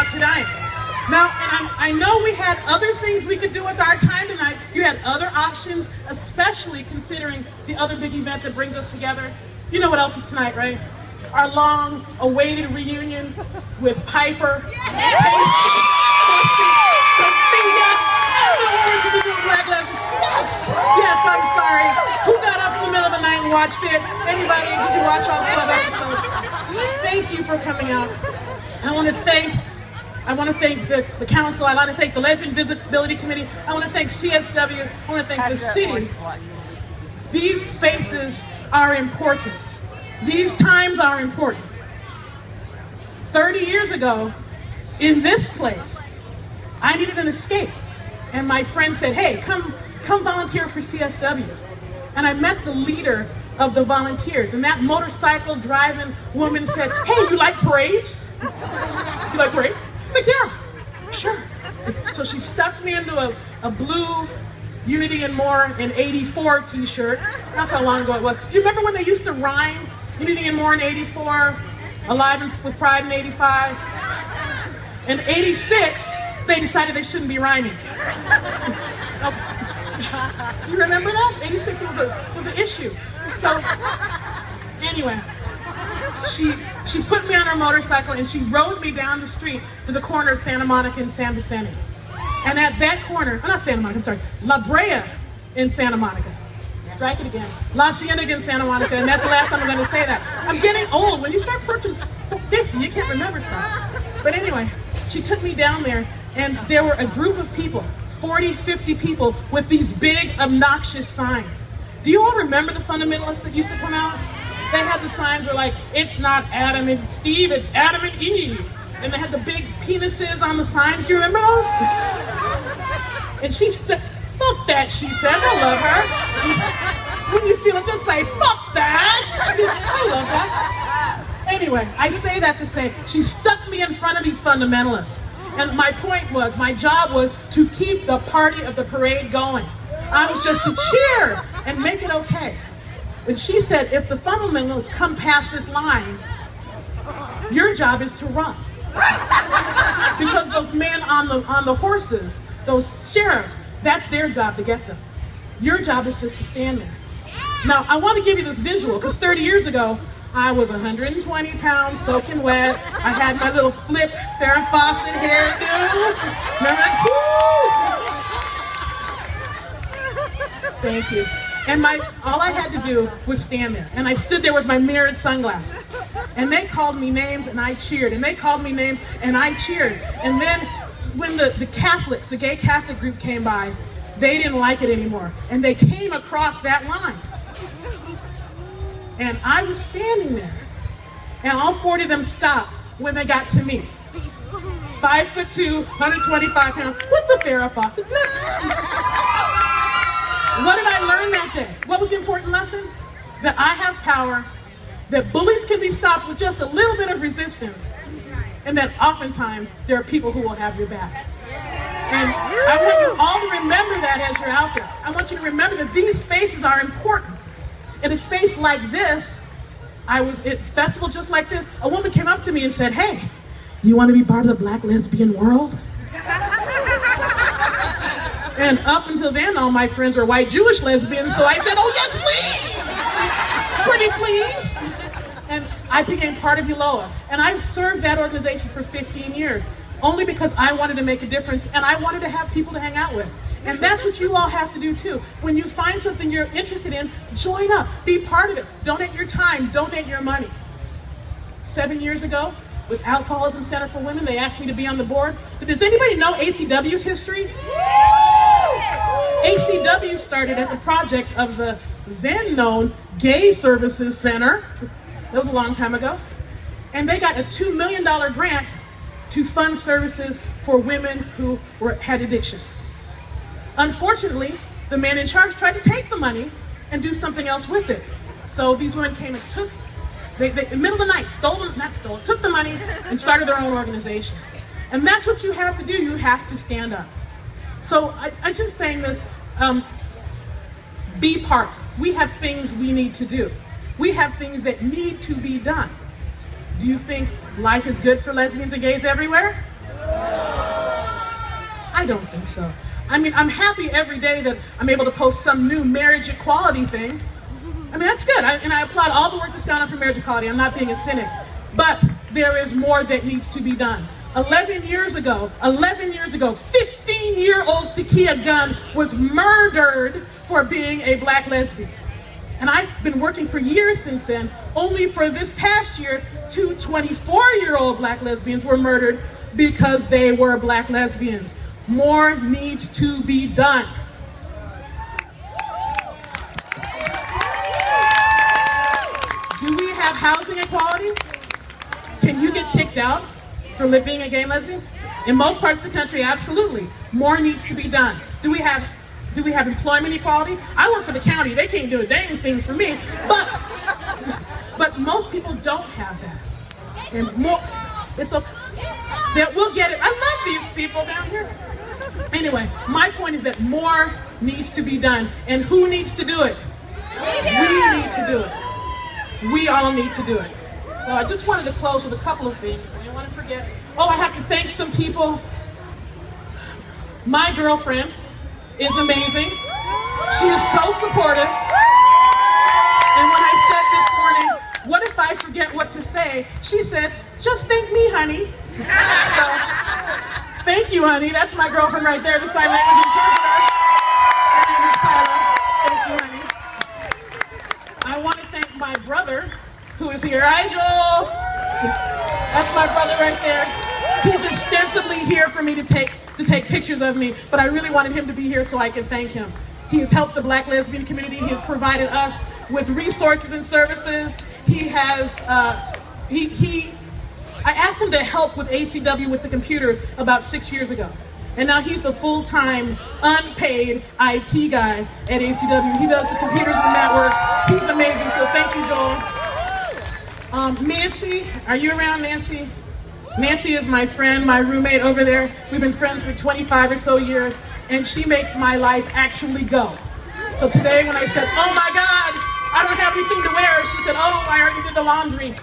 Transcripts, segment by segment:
out tonight. Now, and I know we had other things we could do with our time tonight. You had other options, especially considering the other big event that brings us together. You know what else is tonight, right? Our long-awaited reunion with Piper, Tasty, Pussy, Sophia, and the Orange of the New Black Lesbians. Yes, I'm sorry. Who got up in the middle of the night and watched it? Anybody? Did you watch all 12 episodes? Thank you for coming out. I want to thank the council. I want to thank the Lesbian Visibility Committee. I want to thank CSW. I want to thank the city. These spaces are important. These times are important. 30 years ago, in this place, I needed an escape. And my friend said, hey, come volunteer for CSW. And I met the leader of the volunteers. And that motorcycle driving woman said, hey, you like parades? You like parades? I said, yeah, sure. So she stuffed me into a blue Unity and More in '84 t-shirt. That's how long ago it was. Do you remember when they used to rhyme? Unity and More in '84, Alive with Pride in '85. In '86, they decided they shouldn't be rhyming. You remember that? '86 was an issue. So anyway, she put me on her motorcycle and she rode me down the street to the corner of Santa Monica and San Vicente. And at that corner, oh, not Santa Monica, I'm sorry, La Brea in Santa Monica. Strike it again. La Cienega in Santa Monica, and that's the last time I'm going to say that. I'm getting old. When you start approaching 50, you can't remember stuff. But anyway, she took me down there, and there were a group of people, 40, 50 people, with these big, obnoxious signs. Do you all remember the fundamentalists that used to come out? They had the signs that were like, it's not Adam and Steve, it's Adam and Eve. And they had the big penises on the signs. Do you remember those? And she said, fuck that, she says. I love her. When you feel it, just say, fuck that. I love that. Anyway, I say that to say, she stuck me in front of these fundamentalists. And my point was, my job was to keep the party of the parade going. I was just to cheer and make it okay. And she said, if the fundamentalists come past this line, your job is to run. Because those men on the horses, those sheriffs, that's their job to get them. Your job is just to stand there. Now, I want to give you this visual, because 30 years ago, I was 120 pounds, soaking wet. I had my little flip Farrah Fawcett hairdo. Remember that? Thank you. And all I had to do was stand there. And I stood there with my mirrored sunglasses. And they called me names and I cheered. And they called me names and I cheered. And then when the Catholics, the gay Catholic group came by, they didn't like it anymore. And they came across that line. And I was standing there. And all 40 of them stopped when they got to me. 5'2", 125 pounds, with the Farrah Fawcett flip. What did I learn that day? What was the important lesson? That I have power, that bullies can be stopped with just a little bit of resistance, and that oftentimes there are people who will have your back. And I want you all to remember that as you're out there. I want you to remember that these spaces are important. In a space like this, I was at a festival just like this, a woman came up to me and said, hey, you want to be part of the Black lesbian world? And up until then, all my friends were white Jewish lesbians, so I said, oh yes, please! Pretty please! And I became part of ULOA. And I've served that organization for 15 years, only because I wanted to make a difference and I wanted to have people to hang out with. And that's what you all have to do too. When you find something you're interested in, join up, be part of it. Donate your time, donate your money. 7 years ago, with Alcoholism Center for Women, they asked me to be on the board. But does anybody know ACW's history? ACW started as a project of the then known Gay Services Center. That was a long time ago. And they got a $2 million grant to fund services for women who had addictions. Unfortunately, the man in charge tried to take the money and do something else with it. So these women came and took, in the middle of the night, took the money and started their own organization. And that's what you have to do. You have to stand up. So I'm just saying this, be part. We have things we need to do. We have things that need to be done. Do you think life is good for lesbians and gays everywhere? I don't think so. I mean, I'm happy every day that I'm able to post some new marriage equality thing. I mean, that's good, and I applaud all the work that's gone on for marriage equality. I'm not being a cynic. But there is more that needs to be done. 11 years ago, 15-year-old Sakia Gunn was murdered for being a black lesbian. And I've been working for years since then. Only for this past year, 2 24-year-old black lesbians were murdered because they were black lesbians. More needs to be done. Do we have housing equality? Can you get kicked out for being a gay and lesbian? In most parts of the country, absolutely. More needs to be done. Do we have employment equality? I work for the county. They can't do a dang thing for me. But most people don't have that. And more, we'll get it. I love these people down here. Anyway, my point is that more needs to be done. And who needs to do it? We need to do it. We all need to do it. So I just wanted to close with a couple of things. I didn't want to forget. Oh, I have to thank some people. My girlfriend is amazing. She is so supportive. And when I said this morning, what if I forget what to say? She said, just thank me, honey. So, thank you, honey. That's my girlfriend right there, the sign language interpreter. Her name is Paula. Thank you, honey. I want to thank my brother, who is here. Hi, Joel. That's my brother right there. He's ostensibly here for me to take pictures of me, but I really wanted him to be here so I could thank him. He has helped the black lesbian community. He has provided us with resources and services. He has, I asked him to help with ACW with the computers about 6 years ago. And now he's the full-time, unpaid IT guy at ACW. He does the computers and the networks. He's amazing, so thank you, Joel. Nancy, are you around, Nancy? Nancy is my friend, my roommate over there. We've been friends for 25 or so years, and she makes my life actually go. So today when I said, oh my God, I don't have anything to wear, she said, oh, I already did the laundry.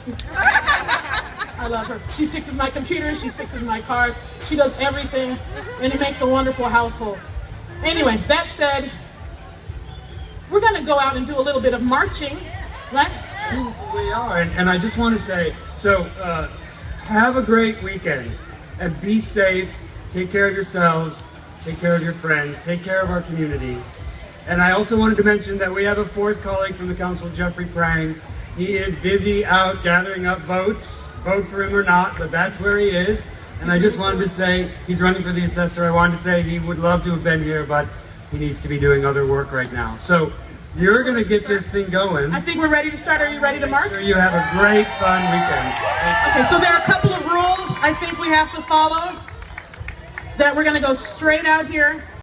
I love her. She fixes my computers, she fixes my cars, she does everything, and it makes a wonderful household. Anyway, that said, we're gonna go out and do a little bit of marching, right? We are, and I just want to say, so have a great weekend, and be safe, take care of yourselves, take care of your friends, take care of our community. And I also wanted to mention that we have a fourth colleague from the council, Jeffrey Prang. He is busy out gathering up votes, vote for him or not, but that's where he is. And I just wanted to say, he's running for the assessor. I wanted to say he would love to have been here, but he needs to be doing other work right now. So you're going to get this thing going. I think we're ready to start. Are you ready to march? Sure, you have a great, fun weekend. Okay, so there are a couple of rules I think we have to follow. That we're going to go straight out here.